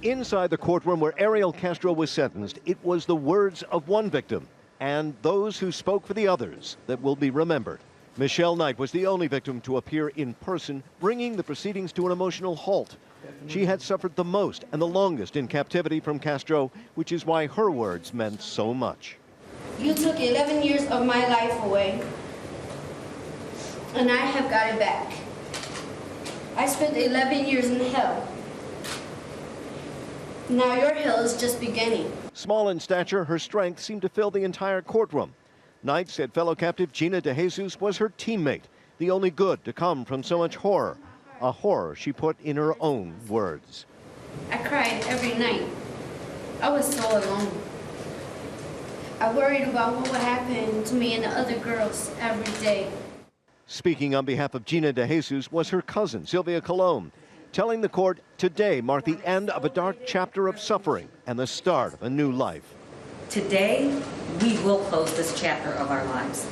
Inside the courtroom where Ariel Castro was sentenced, it was the words of one victim and those who spoke for the others that will be remembered. Michelle Knight was the only victim to appear in person, bringing the proceedings to an emotional halt. She had suffered the most and the longest in captivity from Castro, which is why her words meant so much. You took 11 years of my life away, and I have got it back. I spent 11 years in hell. Now your hell is just beginning. Small in stature, her strength seemed to fill the entire courtroom. Knight said fellow captive Gina DeJesus was her teammate, the only good to come from so much horror. A horror she put in her own words. I cried every night. I was so alone. I worried about what would happen to me and the other girls every day. Speaking on behalf of Gina DeJesus was her cousin, Sylvia Colon, telling the court today marked the end of a dark chapter of suffering and the start of a new life. Today, we will close this chapter of our lives.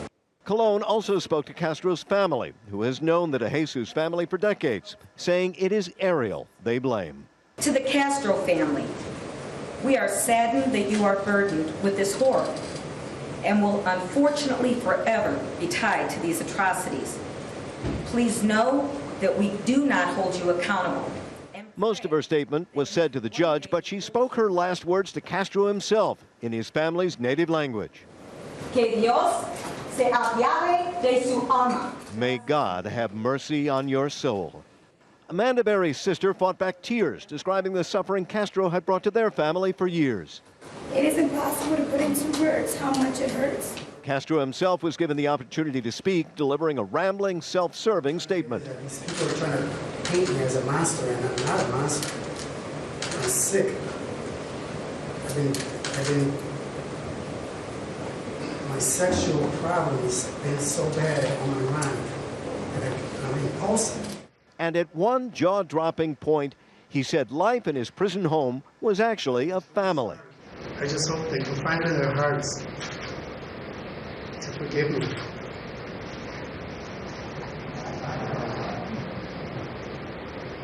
Colon also spoke to Castro's family, who has known the DeJesus family for decades, saying it is Ariel they blame. To the Castro family, we are saddened that you are burdened with this horror and will unfortunately forever be tied to these atrocities. Please know that we do not hold you accountable. Most of her statement was said to the judge, but she spoke her last words to Castro himself in his family's native language. Que Dios se apiade de su alma. May God have mercy on your soul. Amanda Berry's sister fought back tears, describing the suffering Castro had brought to their family for years. It is impossible to put into words how much it hurts. Castro himself was given the opportunity to speak, delivering a rambling, self-serving statement. These people are trying to paint me as a monster, and I'm not a monster. I'm sick. My sexual problem has been so bad on my mind that I'm impulsive. And at one jaw-dropping point, he said life in his prison home was actually a family. I just hope they can find it in their hearts to forgive me.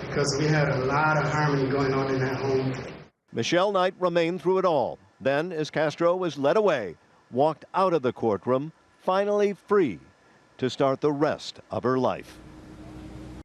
Because we had a lot of harmony going on in that home. Michelle Knight remained through it all. Then, as Castro was led away, walked out of the courtroom, finally free to start the rest of her life.